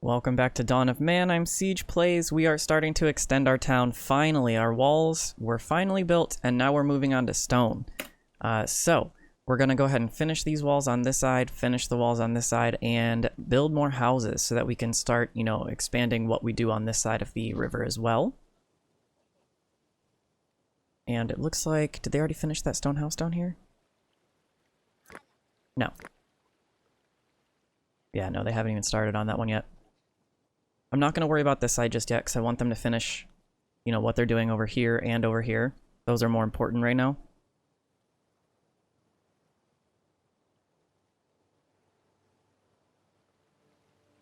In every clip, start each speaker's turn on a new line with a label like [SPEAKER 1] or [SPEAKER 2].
[SPEAKER 1] Welcome back to Dawn of Man. I'm Siege Plays. We are starting to extend our town. Finally, our walls were finally built, and now we're moving on to stone. So we're going to go ahead and finish these walls on this side, finish the walls on this side, and build more houses so that we can start, expanding what we do on this side of the river as well. And it looks like, did they already finish that stone house down here? No. Yeah, no, they haven't even started on that one yet. I'm not going to worry about this side just yet because I want them to finish, what they're doing over here and over here. Those are more important right now.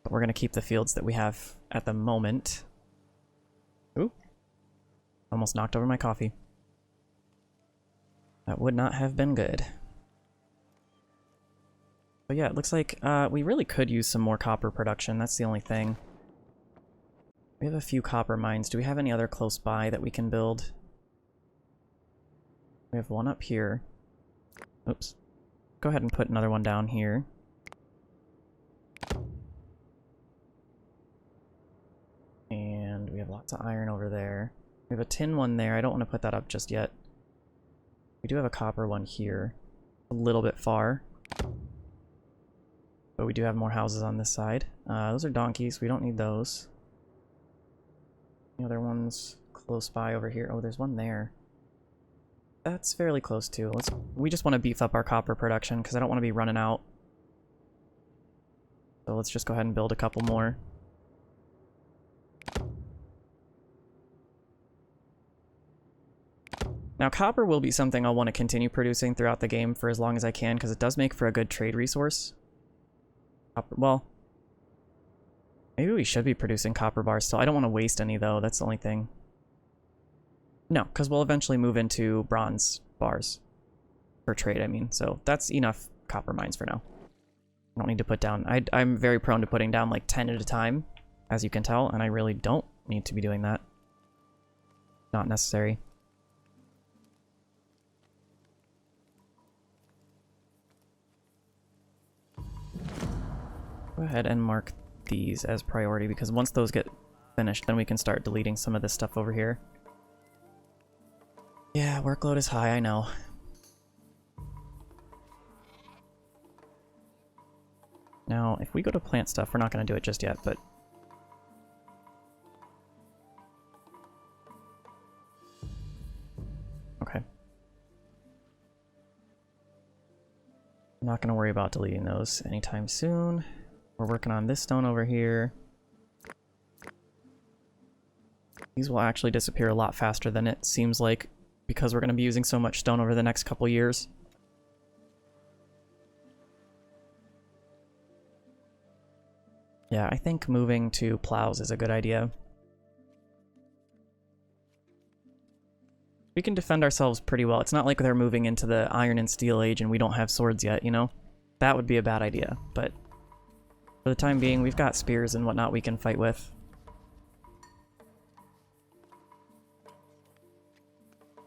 [SPEAKER 1] But we're going to keep the fields that we have at the moment. Ooh. Almost knocked over my coffee. That would not have been good. But yeah, it looks like we really could use some more copper production. That's the only thing. We have a few copper mines. Do we have any other close by that we can build? We have one up here. Oops. Go ahead and put another one down here. And we have lots of iron over there. We have a tin one there. I don't want to put that up just yet. We do have a copper one here. A little bit far. But we do have more houses on this side. Those are donkeys. We don't need those. Any other ones close by over here? Oh, there's one there. That's fairly close too. We just want to beef up our copper production because I don't want to be running out. So let's just go ahead and build a couple more. Now, copper will be something I'll want to continue producing throughout the game for as long as I can because it does make for a good trade resource. Well, maybe we should be producing copper bars still. I don't want to waste any, though. That's the only thing. No, because we'll eventually move into bronze bars. For trade, I mean. So that's enough copper mines for now. I don't need to put down... I'm very prone to putting down like 10 at a time, as you can tell, and I really don't need to be doing that. Not necessary. Go ahead and mark these as priority, because once those get finished, then we can start deleting some of this stuff over here. Yeah, workload is high, I know. Now, if we go to plant stuff, we're not going to do it just yet, but... Okay. I'm not going to worry about deleting those anytime soon. We're working on this stone over here. These will actually disappear a lot faster than it seems like because we're going to be using so much stone over the next couple years. Yeah, I think moving to plows is a good idea. We can defend ourselves pretty well. It's not like they're moving into the Iron and Steel Age and we don't have swords yet, That would be a bad idea, but for the time being, we've got spears and whatnot we can fight with.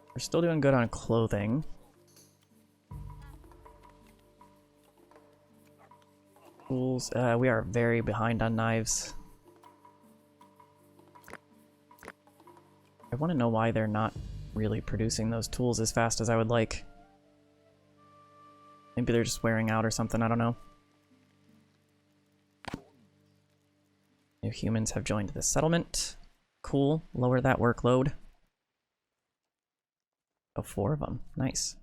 [SPEAKER 1] We're still doing good on clothing. Tools, we are very behind on knives. I want to know why they're not really producing those tools as fast as I would like. Maybe they're just wearing out or something, I don't know. New humans have joined the settlement. Cool, lower that workload. Oh, 4 of them, nice.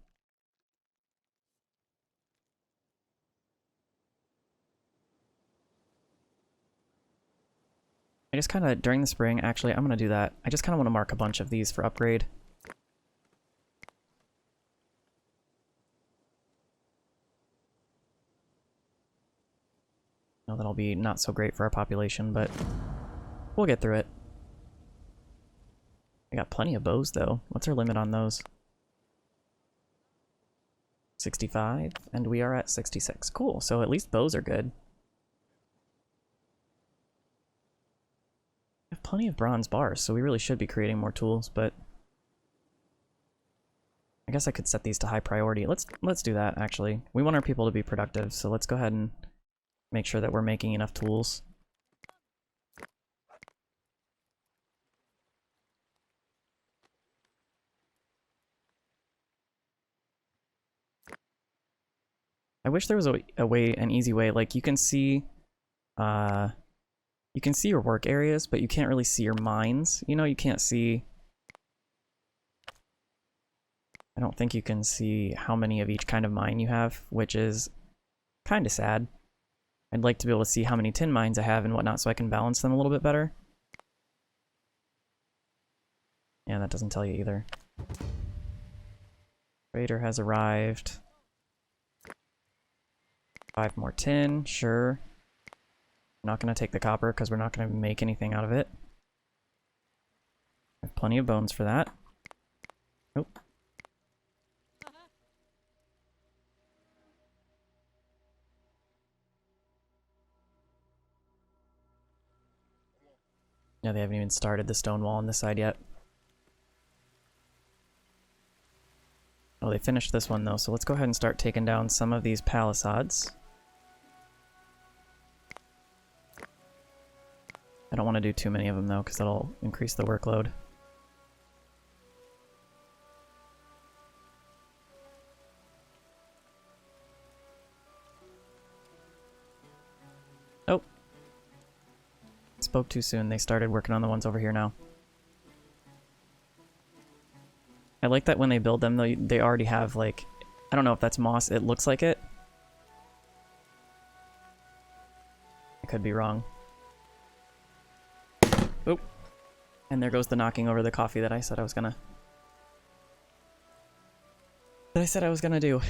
[SPEAKER 1] I just kind of, during the spring, actually, I'm going to do that. I just kind of want to mark a bunch of these for upgrade. No, that'll be not so great for our population, but we'll get through it. We got plenty of bows, though. What's our limit on those? 65, and we are at 66. Cool, so at least bows are good. We have plenty of bronze bars, so we really should be creating more tools, but I guess I could set these to high priority. Let's do that, actually. We want our people to be productive, so let's go ahead and make sure that we're making enough tools. I wish there was a way, an easy way. Like, uh, you can see your work areas, but you can't really see your mines. You know, you can't see... I don't think you can see how many of each kind of mine you have, which is kind of sad. I'd like to be able to see how many tin mines I have and whatnot so I can balance them a little bit better. Yeah, that doesn't tell you either. Trader has arrived. 5 more tin, sure. I'm not going to take the copper because we're not going to make anything out of it. I have plenty of bones for that. Nope. No, they haven't even started the stone wall on this side yet. Oh, they finished this one though, so let's go ahead and start taking down some of these palisades. I don't want to do too many of them though, because that'll increase the workload. Oh. Spoke too soon. They started working on the ones over here now. I like that when they build them, they already have, like... I don't know if that's moss. It looks like it. I could be wrong. Oop. And there goes the knocking over the coffee that I said I was gonna... do.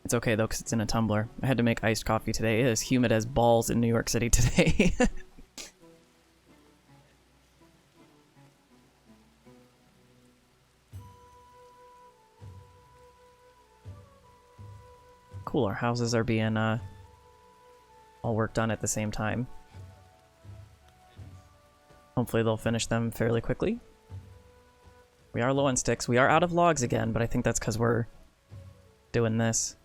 [SPEAKER 1] It's okay though, because it's in a tumbler. I had to make iced coffee today. It is humid as balls in New York City today. Cool, our houses are being all worked on at the same time. Hopefully they'll finish them fairly quickly. We are low on sticks. We are out of logs again, but I think that's because we're doing this.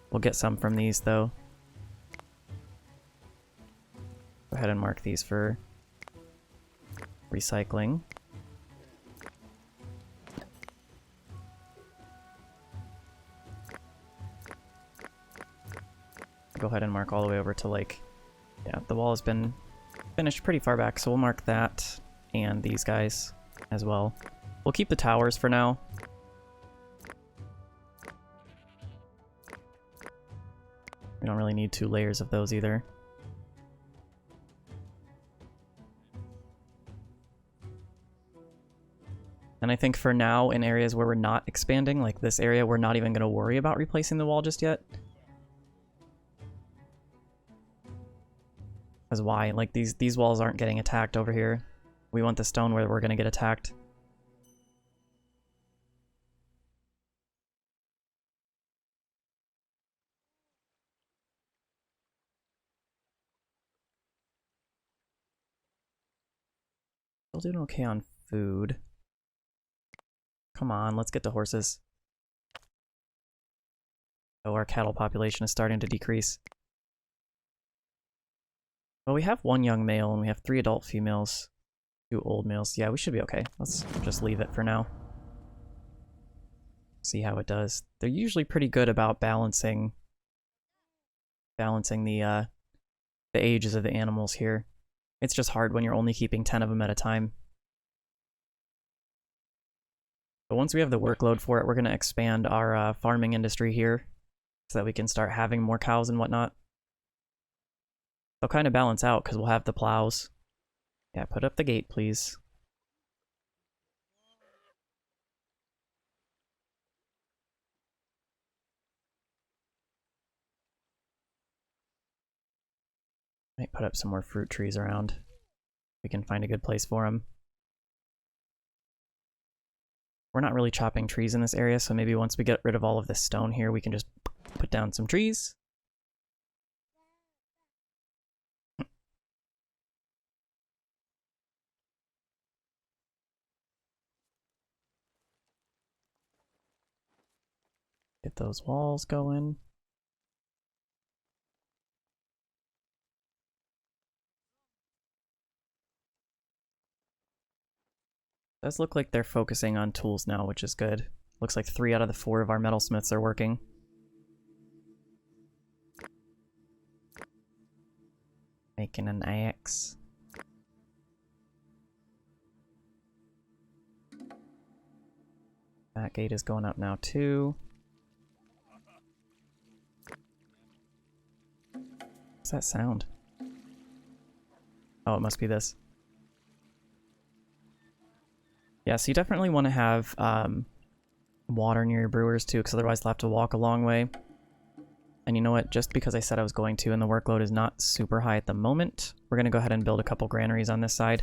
[SPEAKER 1] We'll get some from these, though. Go ahead and mark these for recycling. Go ahead and mark all the way over to, like... Yeah, the wall has been finished pretty far back, so we'll mark that and these guys as well. We'll keep the towers for now. We don't really need 2 layers of those either. And I think for now, in areas where we're not expanding, like this area, we're not even going to worry about replacing the wall just yet. Because why? Like, these walls aren't getting attacked over here. We want the stone where we're going to get attacked. Still doing okay on food. Come on, let's get to horses. Oh, our cattle population is starting to decrease. Well, we have 1 young male and we have 3 adult females. 2 old males. Yeah, we should be okay. Let's just leave it for now. See how it does. They're usually pretty good about balancing the ages of the animals here. It's just hard when you're only keeping 10 of them at a time. But once we have the workload for it, we're going to expand our farming industry here so that we can start having more cows and whatnot. They'll kind of balance out because we'll have the plows. Yeah, put up the gate, please. Might put up some more fruit trees around. We can find a good place for them. We're not really chopping trees in this area, so maybe once we get rid of all of this stone here, we can just put down some trees. Get those walls going. Does look like they're focusing on tools now, which is good. Looks like 3 out of the 4 of our metalsmiths are working. Making an axe. That gate is going up now too. What's that sound? Oh, it must be this. Yeah, so you definitely want to have water near your brewers too, because otherwise they'll have to walk a long way. And you know what? Just because I said I was going to, and the workload is not super high at the moment, we're going to go ahead and build a couple granaries on this side.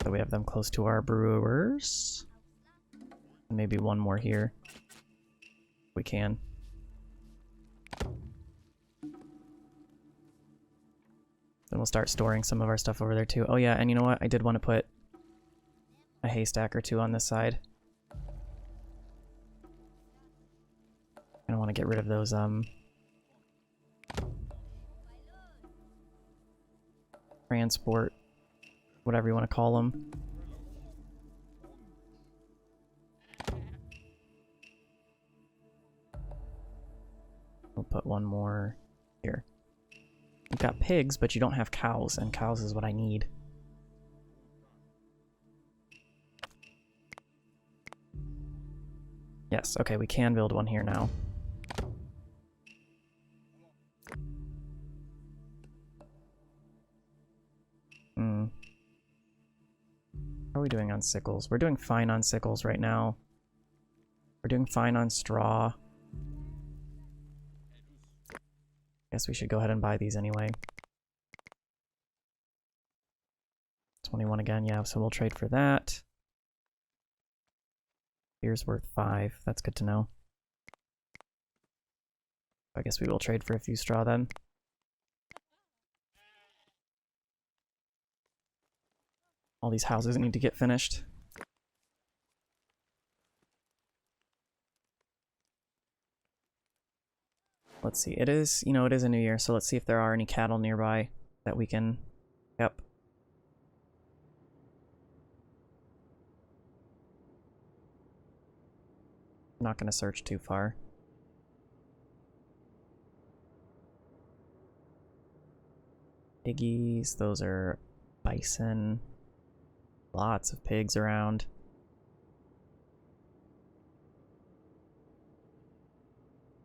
[SPEAKER 1] So we have them close to our brewers. And maybe one more here. If we can. Then we'll start storing some of our stuff over there too. Oh yeah, and you know what? I did want to put a haystack or 2 on this side. I want to get rid of those transport, whatever you want to call them. We'll put one more here. You've got pigs, but you don't have cows, and cows is what I need. Yes, okay, we can build one here now. How are we doing on sickles? We're doing fine on sickles right now. We're doing fine on straw. Guess we should go ahead and buy these anyway. 21 again, yeah, so we'll trade for that. Beer's worth 5, that's good to know. I guess we will trade for a few straw then. All these houses need to get finished. Let's see, it is, you know, it is a new year, so let's see if there are any cattle nearby that we can... Yep. I'm not gonna search too far. Piggies, those are bison. Lots of pigs around.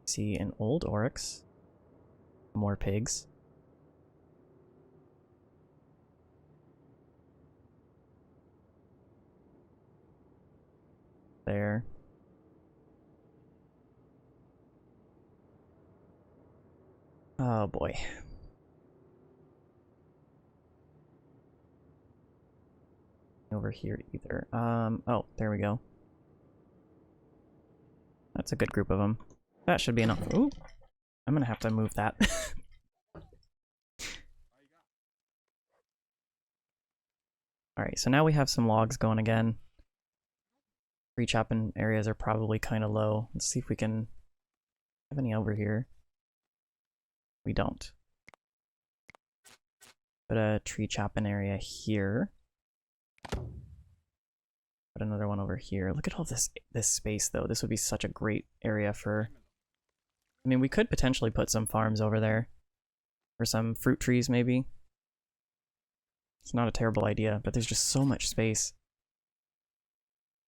[SPEAKER 1] See an old oryx. More pigs. There. Oh boy. Over here either. Oh, there we go. That's a good group of them. That should be enough. Ooh, I'm gonna have to move that. Alright, so now we have some logs going again. Tree chopping areas are probably kind of low. Let's see if we can have any over here. We don't. Put a tree chopping area here. Put another one over here. Look at all this space though. This would be such a great area for... I mean, we could potentially put some farms over there. Or some fruit trees maybe. It's not a terrible idea, but there's just so much space.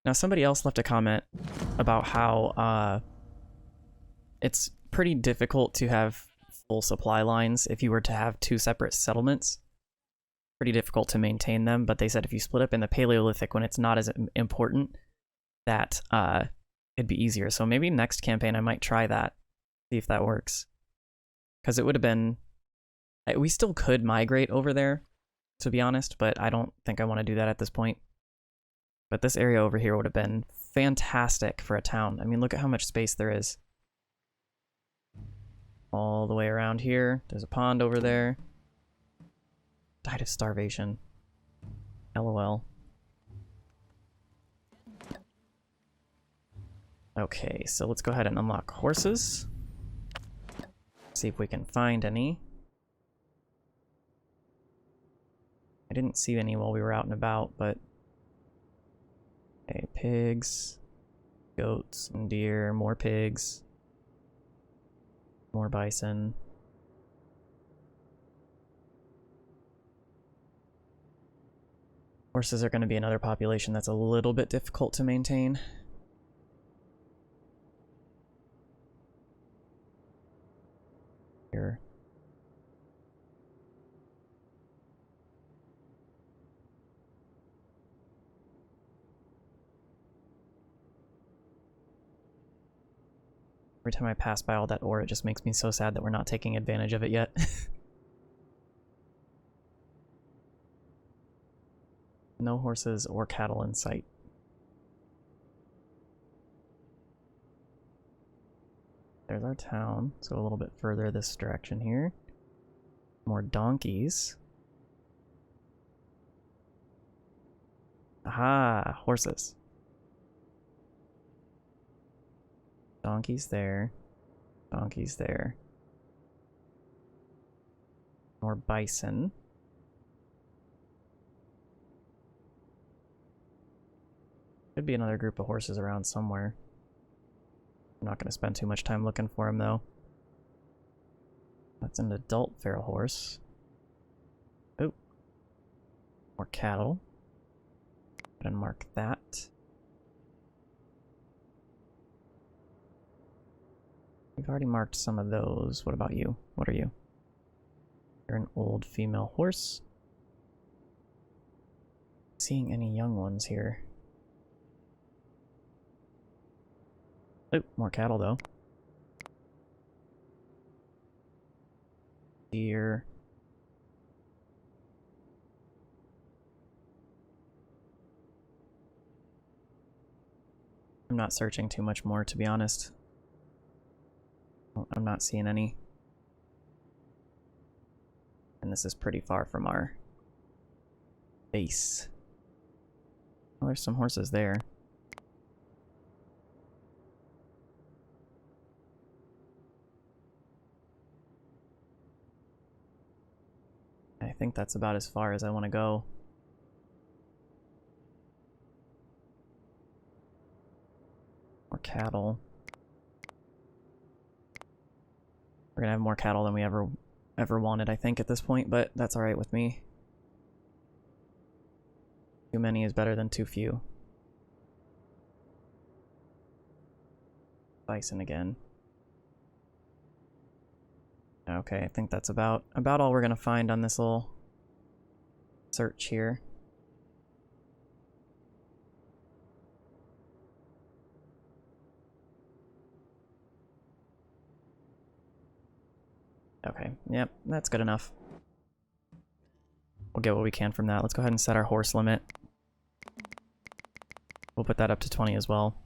[SPEAKER 1] Now somebody else left a comment about how it's pretty difficult to have full supply lines if you were to have 2 separate settlements. Pretty difficult to maintain them, but they said if you split up in the Paleolithic when it's not as important, that it'd be easier. So maybe next campaign I might try that, see if that works. Because it would have been... We still could migrate over there, to be honest, but I don't think I want to do that at this point. But this area over here would have been fantastic for a town. I mean, look at how much space there is. All the way around here. There's a pond over there. Died of starvation. LOL. Okay, so let's go ahead and unlock horses. See if we can find any. didn't see any while we were out and about, but... Okay, pigs, goats, and deer, more pigs, more bison. Horses are going to be another population that's a little bit difficult to maintain. Here. Every time I pass by all that ore, it just makes me so sad that we're not taking advantage of it yet. No horses or cattle in sight. There's our town, so a little bit further this direction here. More donkeys. Aha! Horses. Donkeys there. Donkeys there. More bison. Could be another group of horses around somewhere. I'm not going to spend too much time looking for him, though. That's an adult feral horse. Oh. More cattle. Go ahead and mark that. We've already marked some of those. What about you? What are you? You're an old female horse. Seeing any young ones here. Oh, more cattle though. Deer. I'm not searching too much more, to be honest. I'm not seeing any. And this is pretty far from our base. Well, there's some horses there. I think that's about as far as I want to go. More cattle. We're gonna have more cattle than we ever wanted, I think, at this point, but that's alright with me. Too many is better than too few. Bison again. Okay, I think that's about all we're gonna find on this little search here. Okay, yep, that's good enough. We'll get what we can from that. Let's go ahead and set our horse limit. We'll put that up to 20 as well.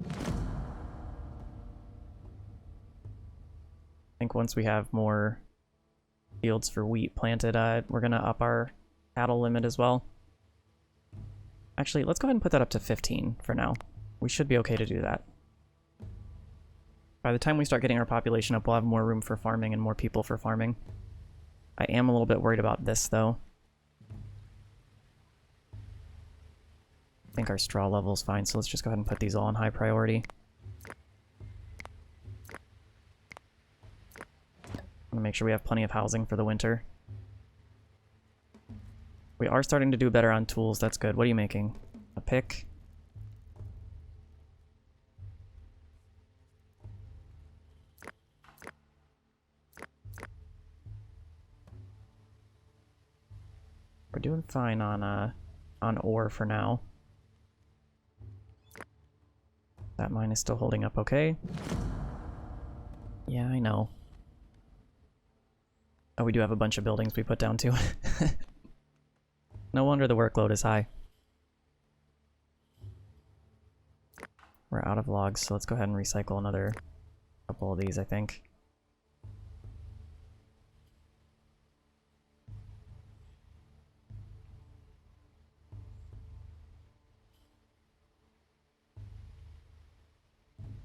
[SPEAKER 1] I think once we have more fields for wheat planted, we're gonna up our cattle limit as well. Actually, let's go ahead and put that up to 15 for now. We should be okay to do that. By the time we start getting our population up, we'll have more room for farming and more people for farming. I am a little bit worried about this, though. I think our straw level's fine, so let's just go ahead and put these all on high priority. I want to make sure we have plenty of housing for the winter. We are starting to do better on tools, that's good. What are you making? A pick? We're doing fine on ore for now. That mine is still holding up okay. Yeah, I know. Oh, we do have a bunch of buildings we put down too. No wonder the workload is high. We're out of logs, so let's go ahead and recycle another couple of these, I think.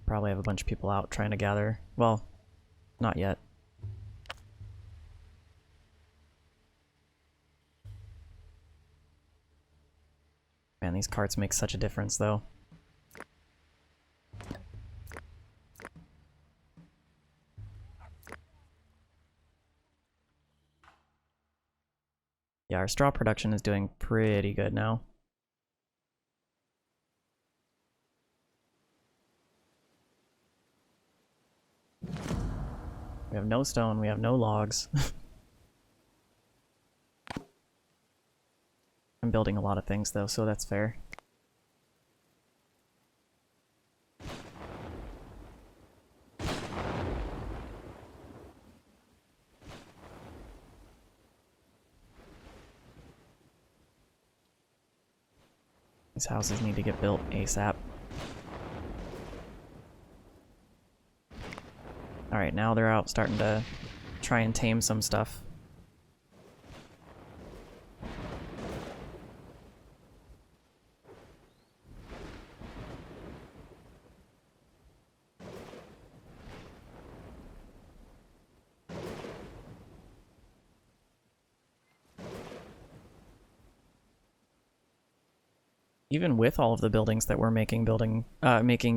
[SPEAKER 1] Probably have a bunch of people out trying to gather. Well, not yet. Man, these carts make such a difference, though. Yeah, our straw production is doing pretty good now. We have no stone, we have no logs. I'm building a lot of things though, so that's fair. These houses need to get built ASAP. Alright, now they're out starting to try and tame some stuff. Even with all of the buildings that we're making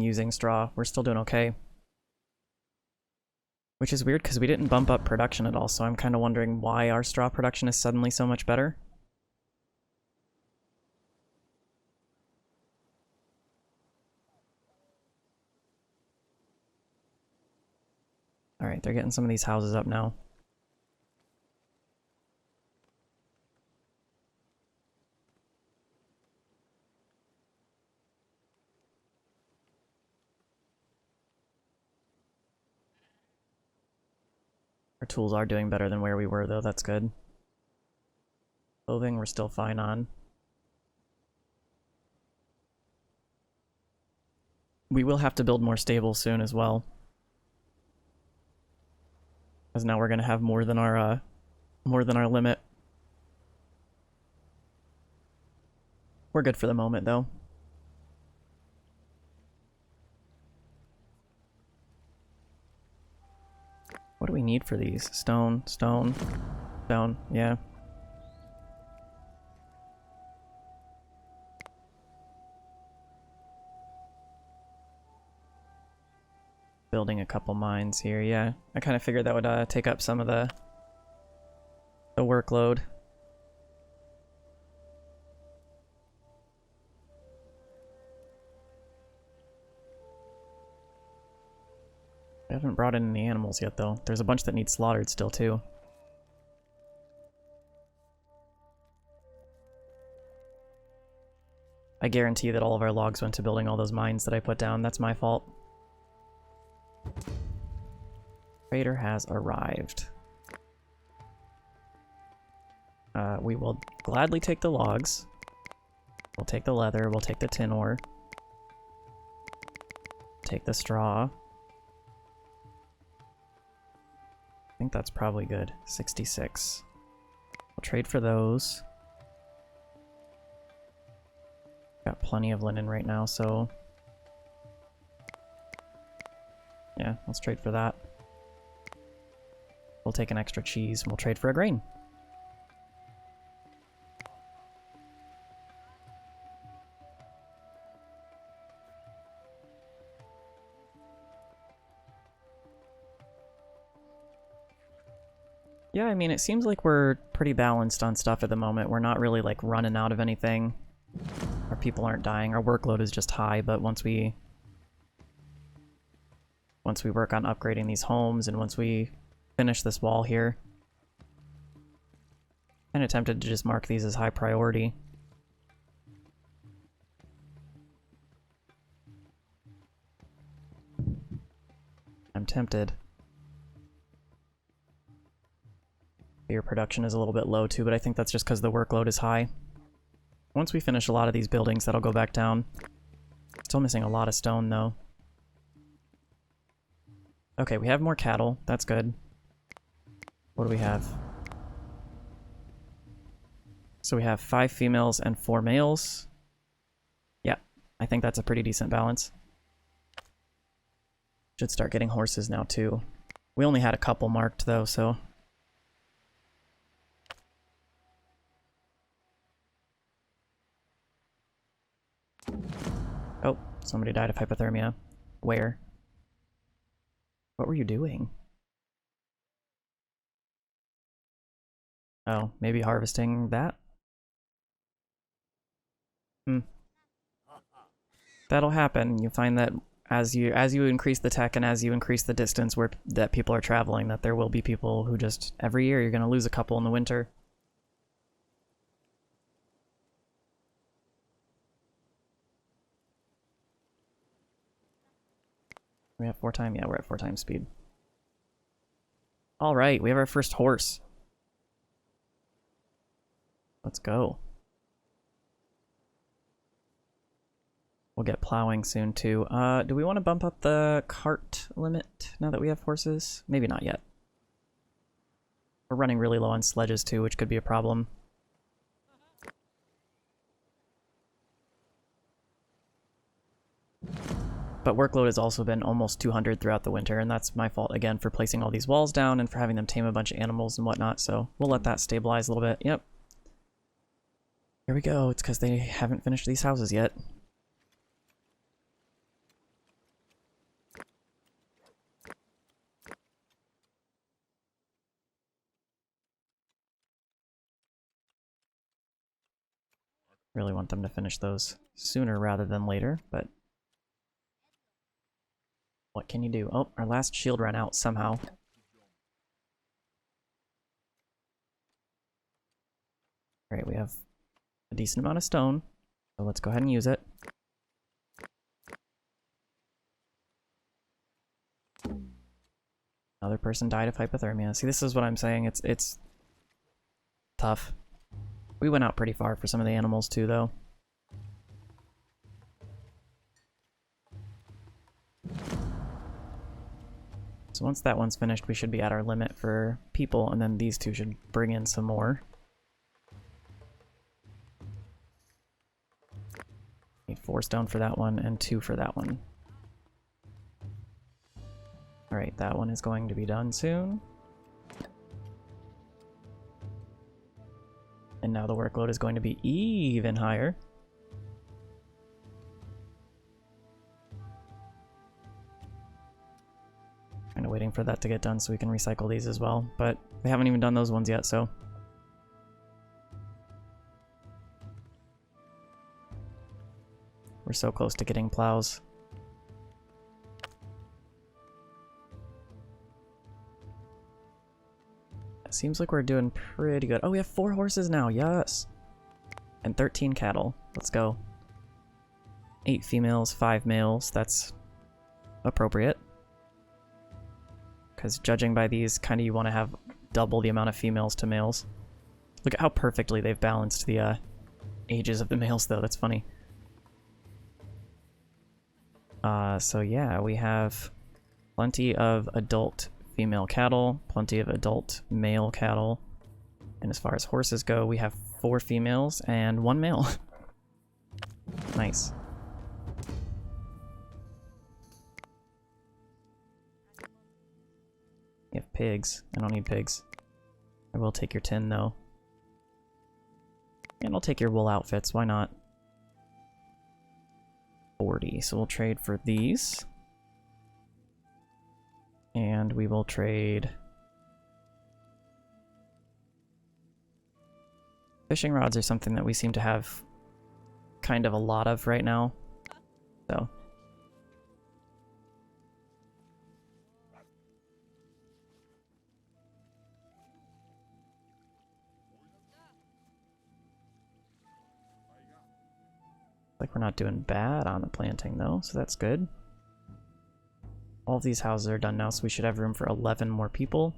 [SPEAKER 1] using straw, we're still doing okay. Which is weird because we didn't bump up production at all, so I'm kind of wondering why our straw production is suddenly so much better. Alright, they're getting some of these houses up now. Our tools are doing better than where we were, though. That's good. Clothing, we're still fine on. We will have to build more stables soon as well. Because now we're going to have more than our limit. We're good for the moment, though. What do we need for these? Stone, stone, stone, yeah. Building a couple mines here, yeah. I kind of figured that would take up some of the workload. I haven't brought in any animals yet, though. There's a bunch that need slaughtered still, too. I guarantee that all of our logs went to building all those mines that I put down. That's my fault. Trader has arrived. We will gladly take the logs. We'll take the leather. We'll take the tin ore. Take the straw. I think that's probably good. 66. We'll trade for those. Got plenty of linen right now, so... yeah, let's trade for that. We'll take an extra cheese and we'll trade for a grain. Yeah, I mean, it seems like we're pretty balanced on stuff at the moment. We're not really, like, running out of anything. Our people aren't dying. Our workload is just high, but once we work on upgrading these homes and once we finish this wall here, I'm tempted to just mark these as high priority. I'm tempted. Your production is a little bit low too, but I think that's just because the workload is high. Once we finish a lot of these buildings, that'll go back down. Still missing a lot of stone, though. Okay, we have more cattle. That's good. What do we have? So we have 5 females and 4 males. Yeah, I think that's a pretty decent balance. Should start getting horses now, too. We only had a couple marked, though, so... Oh, somebody died of hypothermia. Where? What were you doing? Oh, maybe harvesting that? Hmm. That'll happen. You find that as you increase the tech and as you increase the distance where that people are traveling, that there will be people who just every year you're gonna lose a couple in the winter. We have 4 times? Yeah, we're at 4 times speed. Alright, we have our first horse. Let's go. We'll get plowing soon too. Do we want to bump up the cart limit now that we have horses? Maybe not yet. We're running really low on sledges too, which could be a problem. But workload has also been almost 200 throughout the winter, and that's my fault again for placing all these walls down and for having them tame a bunch of animals and whatnot, so we'll let that stabilize a little bit. Yep. Here we go. It's because they haven't finished these houses yet. Really want them to finish those sooner rather than later, but what can you do? Oh, our last shield ran out somehow. Alright, we have a decent amount of stone, so let's go ahead and use it. Another person died of hypothermia. See, this is what I'm saying. It's tough. We went out pretty far for some of the animals too, though. So once that one's finished, we should be at our limit for people, and then these two should bring in some more. Need 4 stone for that one, and 2 for that one. Alright, that one is going to be done soon. And now the workload is going to be even higher. Kind of waiting for that to get done so we can recycle these as well, but we haven't even done those ones yet, so. We're so close to getting plows. It seems like we're doing pretty good. Oh, we have 4 horses now, yes! And 13 cattle. Let's go. 8 females, 5 males, that's appropriate. Because judging by these, kind of you want to have double the amount of females to males. Look at how perfectly they've balanced the ages of the males, though. That's funny. So yeah, we have plenty of adult female cattle, plenty of adult male cattle. And as far as horses go, we have 4 females and 1 male. Nice. You have pigs. I don't need pigs. I will take your tin, though. And I'll take your wool outfits. Why not? 40. So we'll trade for these. And we will trade... Fishing rods are something that we seem to have kind of a lot of right now. So... like we're not doing bad on the planting though, so that's good. All of these houses are done now, so we should have room for 11 more people.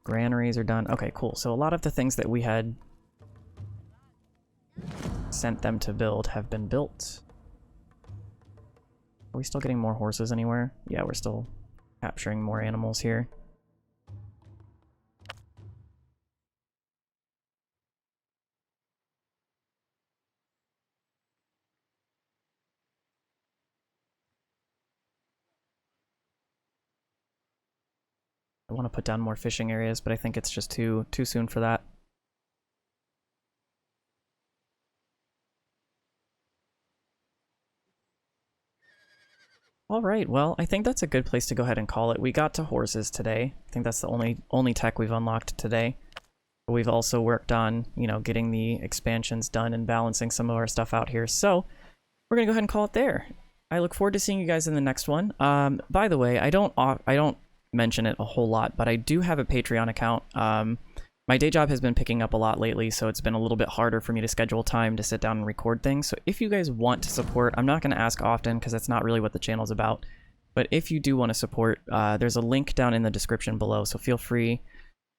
[SPEAKER 1] Granaries are done. Okay, cool. So a lot of the things that we had sent them to build have been built. Are we still getting more horses anywhere? Yeah, we're still capturing more animals here. I want to put down more fishing areas, but I think it's just too soon for that. All right, well, I think that's a good place to go ahead and call it. We got to horses today. I think that's the only tech we've unlocked today. We've also worked on, you know, getting the expansions done and balancing some of our stuff out here. So we're gonna go ahead and call it there. I look forward to seeing you guys in the next one. By the way, I don't mention it a whole lot, but I do have a Patreon account. My day job has been picking up a lot lately, so it's been a little bit harder for me to schedule time to sit down and record things. So if you guys want to support, I'm not going to ask often because that's not really what the channel's about. But if you do want to support, there's a link down in the description below, so feel free.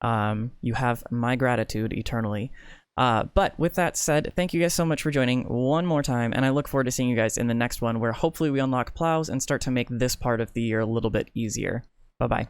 [SPEAKER 1] You have my gratitude eternally. But with that said, thank you guys so much for joining one more time, and I look forward to seeing you guys in the next one where hopefully we unlock plows and start to make this part of the year a little bit easier. Bye-bye.